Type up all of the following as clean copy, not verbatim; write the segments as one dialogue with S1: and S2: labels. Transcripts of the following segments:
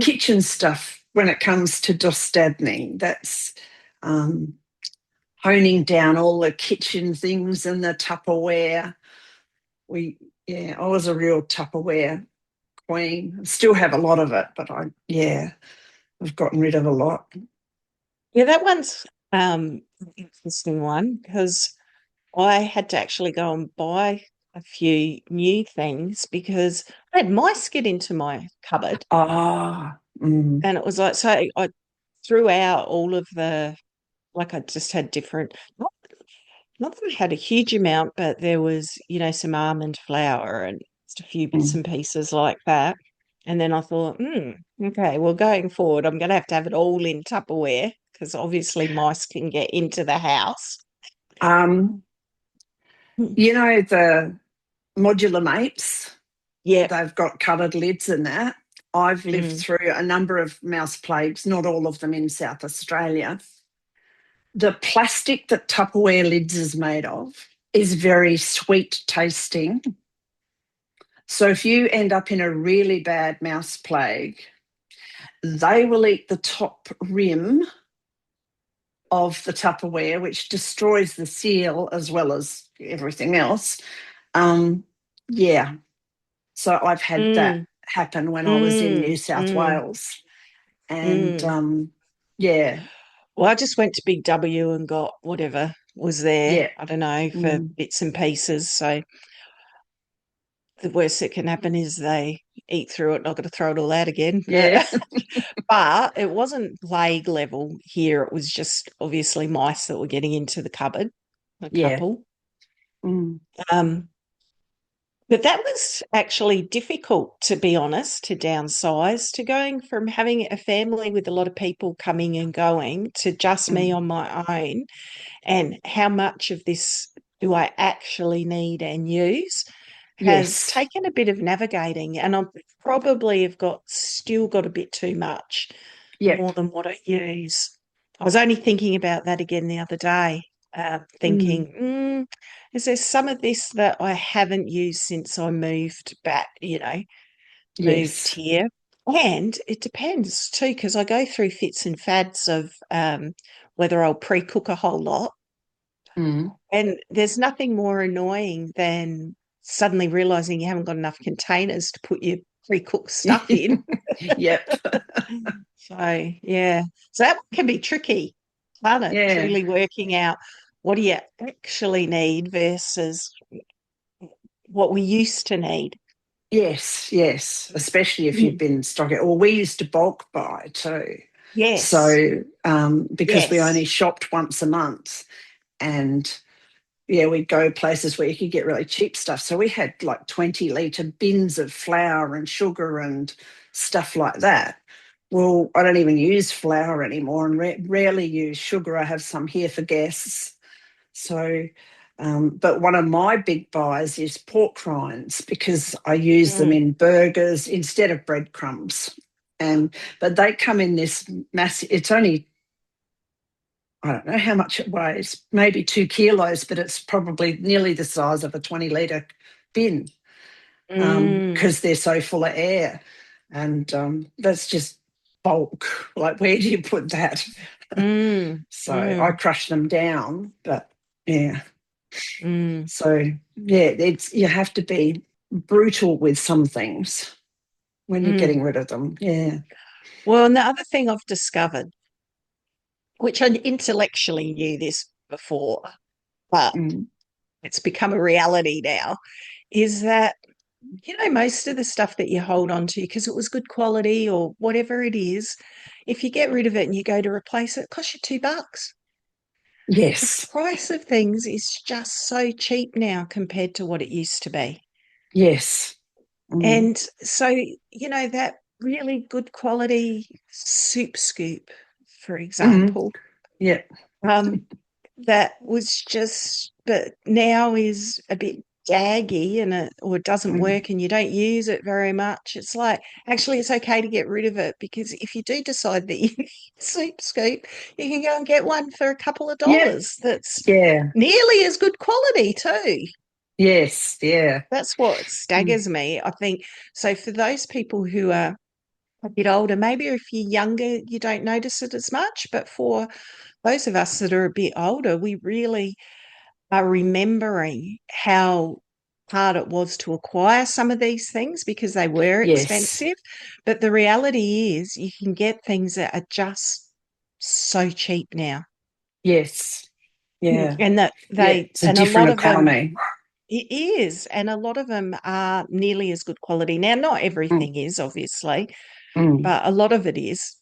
S1: kitchen stuff when it comes to dostadning. That's um, honing down all the kitchen things and the Tupperware. Yeah, I was a real Tupperware queen. Still have a lot of it, but I've gotten rid of a lot.
S2: Yeah, that one's an interesting one because I had to actually go and buy a few new things because I had mice get into my cupboard.
S1: Ah, mm,
S2: And it was like, so I threw out all of like I just had different, not that I had a huge amount, but there was, some almond flour and just a few bits
S1: mm.
S2: and pieces like that. And then I thought, okay, well, going forward, I'm going to have it all in Tupperware because obviously mice can get into the house.
S1: Um,
S2: Mm.
S1: you know the modular mates,
S2: Yep.
S1: they've got coloured lids and that. I've lived
S2: Mm.
S1: through a number of mouse plagues, not all of them in South Australia. The plastic that Tupperware lids is made of is very sweet tasting. So if you end up in a really bad mouse plague, they will eat the top rim of the Tupperware, which destroys the seal as well as everything else. Um, yeah. So I've had that
S2: Mm.
S1: happen when I was in New
S2: Mm.
S1: South
S2: Mm.
S1: Wales. And
S2: Mm.
S1: yeah,
S2: Well, I just went to Big W and got whatever was there.
S1: yeah.
S2: I don't know, for
S1: Mm,
S2: bits and pieces. So the worst that can happen is they eat through it. Not going to throw it all out again.
S1: yeah,
S2: But it wasn't plague level here. It was just obviously mice that were getting into the cupboard, a
S1: yeah.
S2: couple.
S1: Mm,
S2: Um, but that was actually difficult, to be honest, to downsize, to going from having a family with a lot of people coming and going to just me
S1: mm.
S2: on my own. And how much of this do I actually need and use has
S1: Yes.
S2: taken a bit of navigating. And I probably have still got a bit too much
S1: Yep.
S2: more than what I use. I was only thinking about that again the other day,
S1: Mm,
S2: thinking, is there some of this that I haven't used since I moved back, moved
S1: yes.
S2: here? And it depends too, because I go through fits and fads of whether I'll pre-cook a whole lot.
S1: Mm.
S2: And there's nothing more annoying than suddenly realizing you haven't got enough containers to put your pre-cooked stuff in.
S1: Yep.
S2: So, yeah. So that can be tricky, can't it?
S1: Yeah.
S2: Truly working out what do you actually need versus what we used to need.
S1: Yes, yes. Especially if you've
S2: Mm.
S1: been stocking. Or we used to bulk buy too.
S2: Yes.
S1: So because we only
S2: Yes.
S1: shopped once a month, and yeah, we'd go places where you could get really cheap stuff. So we had like 20-litre bins of flour and sugar and stuff like that. Well, I don't even use flour anymore and rarely use sugar. I have some here for guests. So, but one of my big buys is pork rinds because I use them
S2: Mm.
S1: in burgers instead of breadcrumbs. And but they come in this massive. It's only, I don't know how much it weighs, maybe 2 kilos, but it's probably nearly the size of a 20-litre bin
S2: Mm.
S1: because they're so full of air. And that's just bulk. Like, where do you put that?
S2: Mm.
S1: So I
S2: Mm.
S1: crush them down, but yeah.
S2: Mm.
S1: So yeah, it's you have to be brutal with some things when you're
S2: Mm.
S1: getting rid of them. Yeah.
S2: Well, and the other thing I've discovered, which I intellectually knew this before, but
S1: Mm.
S2: it's become a reality now, is that most of the stuff that you hold on to because it was good quality or whatever it is, if you get rid of it and you go to replace it, it costs you $2. The
S1: Yes.
S2: price of things is just so cheap now compared to what it used to be.
S1: Yes. Mm.
S2: And so, that really good quality soup scoop, for
S1: Mm.
S2: example,
S1: Yeah.
S2: um, that was just, but now is a bit daggy or it doesn't
S1: Mm.
S2: work and you don't use it very much. It's like, actually, it's okay to get rid of it because if you do decide that you need soup scoop, you can go and get one for a couple of
S1: Yep.
S2: dollars that's
S1: Yeah.
S2: nearly as good quality too.
S1: Yes. Yeah.
S2: That's what
S1: Mm.
S2: staggers me. I think so for those people who are a bit older. Maybe if you're younger, you don't notice it as much. But for those of us that are a bit older, we really are remembering how hard it was to acquire some of these things because they were
S1: Yes.
S2: expensive. But the reality is you can get things that are just so cheap now.
S1: Yes. Yeah.
S2: And that
S1: Yeah.
S2: they,
S1: It's a
S2: and a lot
S1: different
S2: of them,
S1: economy.
S2: it is, and a lot of them are nearly as good quality. Now, not
S1: Mm,
S2: everything is, obviously,
S1: mm.
S2: but a lot of it is.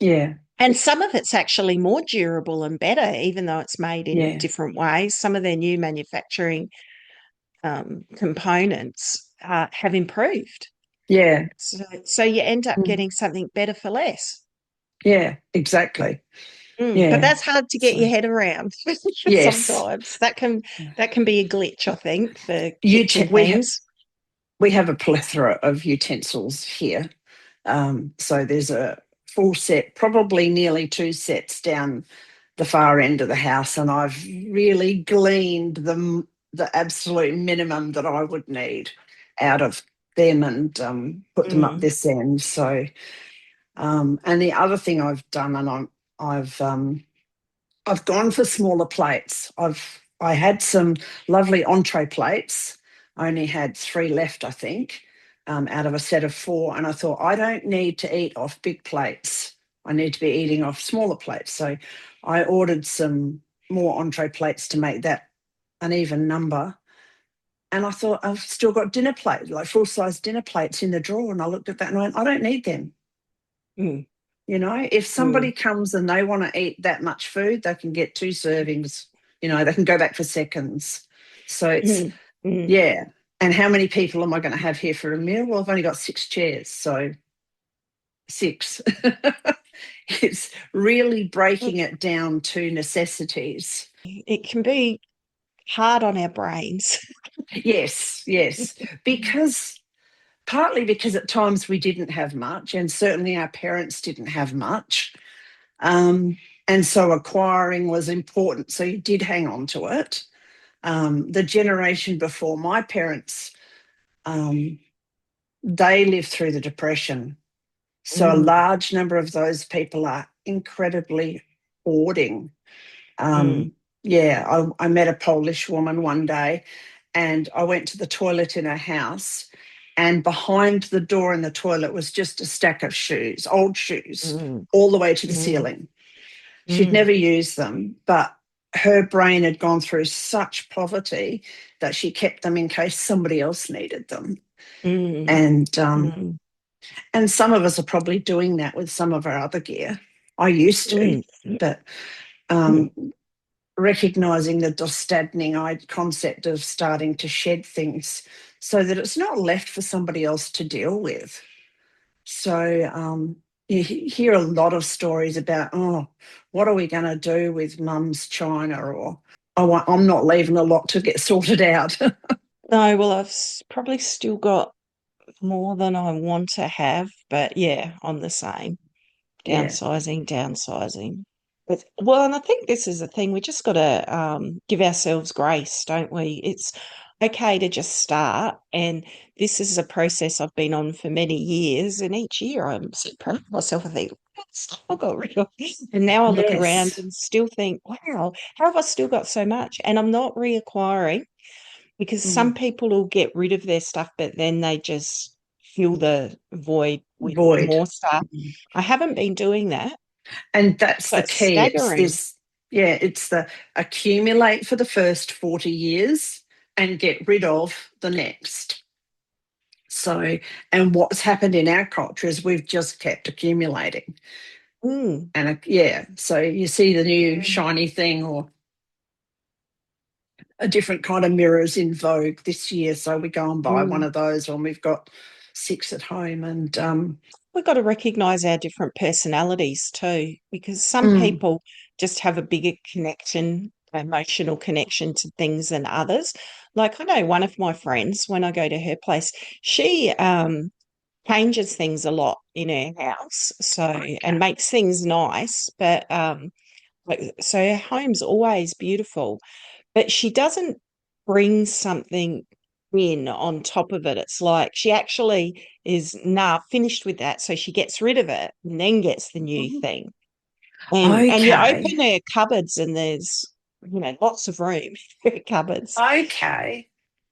S1: Yeah.
S2: And some of it's actually more durable and better, even though it's made in
S1: Yeah.
S2: different ways. Some of their new manufacturing components have improved.
S1: Yeah.
S2: So you end up
S1: Mm.
S2: getting something better for less.
S1: Yeah. Exactly.
S2: But
S1: Yeah.
S2: that's hard to get
S1: So,
S2: your head around
S1: yes.
S2: sometimes. That can be a glitch, I think, for
S1: You
S2: kitchen
S1: we
S2: things.
S1: we have a plethora of utensils here. So there's a full set, probably nearly two sets down the far end of the house, and I've really gleaned the absolute minimum that I would need out of them and put them up
S2: Mm,
S1: this end. So, and the other thing I've done, and I've I've gone for smaller plates. I had some lovely entree plates. I only had three left, I think, out of a set of four. And I thought, I don't need to eat off big plates. I need to be eating off smaller plates. So I ordered some more entree plates to make that an even number. And I thought, I've still got dinner plates, like full size dinner plates in the drawer. And I looked at that and went, I don't need them.
S2: mm,
S1: You know, if
S2: mm,
S1: somebody comes and they want to eat that much food, they can get two servings. You know, they can go back for seconds. So it's,
S2: mm, mm,
S1: yeah. And how many people am I going to have here for a meal? Well, I've only got six chairs. So six. It's really breaking it down to necessities.
S2: it can be hard on our brains.
S1: Yes, yes. Because partly because at times we didn't have much, and certainly our parents didn't have much. Um, and so acquiring was important. So you did hang on to it. The generation before my parents, um, they lived through the Depression. So a
S2: Mm,
S1: large number of those people are incredibly hoarding.
S2: mm,
S1: Um, yeah, I met a Polish woman one day and I went to the toilet in her house. And behind the door in the toilet was just a stack of shoes, old shoes,
S2: mm,
S1: all the way to the
S2: mm,
S1: ceiling. She'd
S2: mm,
S1: never used them, but her brain had gone through such poverty that she kept them in case somebody else needed them.
S2: mm,
S1: And
S2: mm,
S1: and some of us are probably doing that with some of our other gear. I used to,
S2: mm,
S1: but
S2: mm,
S1: um, recognizing the Dostadning concept of starting to shed things so that it's not left for somebody else to deal with. So you hear a lot of stories about, oh, what are we going to do with mum's china? Or, oh, I'm not leaving a lot to get sorted out.
S2: No, well, I've probably still got more than I want to have, but yeah, I'm the same.
S1: Yeah.
S2: Downsizing. But well, and I think this is the thing. We just got to give ourselves grace, don't we? It's okay to just start, and this is a process I've been on for many years. And each year, I'm so proud of myself. I think I got rid of, and now I look around
S1: Yes.
S2: and still think, wow, how have I still got so much? And I'm not reacquiring because some
S1: Mm.
S2: people will get rid of their stuff, but then they just fill the void with
S1: Void.
S2: more stuff.
S1: Mm.
S2: I haven't been doing that.
S1: And that's
S2: So
S1: the
S2: it's
S1: key. It's
S2: staggering.
S1: this, yeah, it's the accumulate for the first 40 years and get rid of the next. So, and what's happened in our culture is we've just kept accumulating.
S2: Mm,
S1: And yeah, so you see the new
S2: mm,
S1: shiny thing or a different kind of mirrors in vogue this year. So we go and buy one
S2: mm.
S1: of those when we've got six at home. And
S2: We've got to recognise our different personalities too, because some
S1: mm,
S2: people just have a bigger connection, emotional connection to things than others. Like I know one of my friends, when I go to her place, she changes things a lot in her house, so and
S1: okay,
S2: makes things nice, but so her home's always beautiful, but she doesn't bring something. in on top of it. It's like she actually is finished with that. So she gets rid of it and then gets the new
S1: Mhm.
S2: thing. And you
S1: Okay.
S2: open her cupboards and there's, lots of room in her cupboards.
S1: Okay.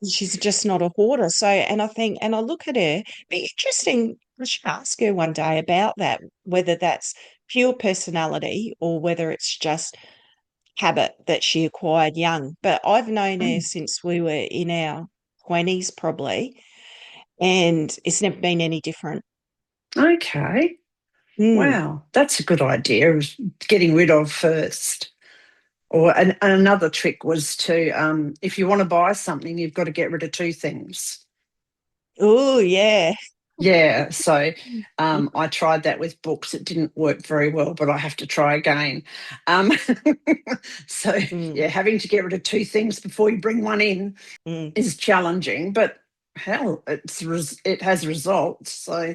S2: She's just not a hoarder. So, and I think, and I look at her, be interesting. I should ask her one day about that, whether that's pure personality or whether it's just habit that she acquired young. But I've known her
S1: Mm.
S2: since we were in our 20s, probably, and it's never been any different.
S1: Okay.
S2: Mm.
S1: Wow. That's a good idea of getting rid of first. Or another trick was to, if you want to buy something, you've got to get rid of two things.
S2: Oh, yeah.
S1: Yeah, so I tried that with books. It didn't work very well, but I have to try again. Um, so,
S2: Mm,
S1: yeah, having to get rid of two things before you bring one in
S2: mm.
S1: is challenging, but hell, it has results. So,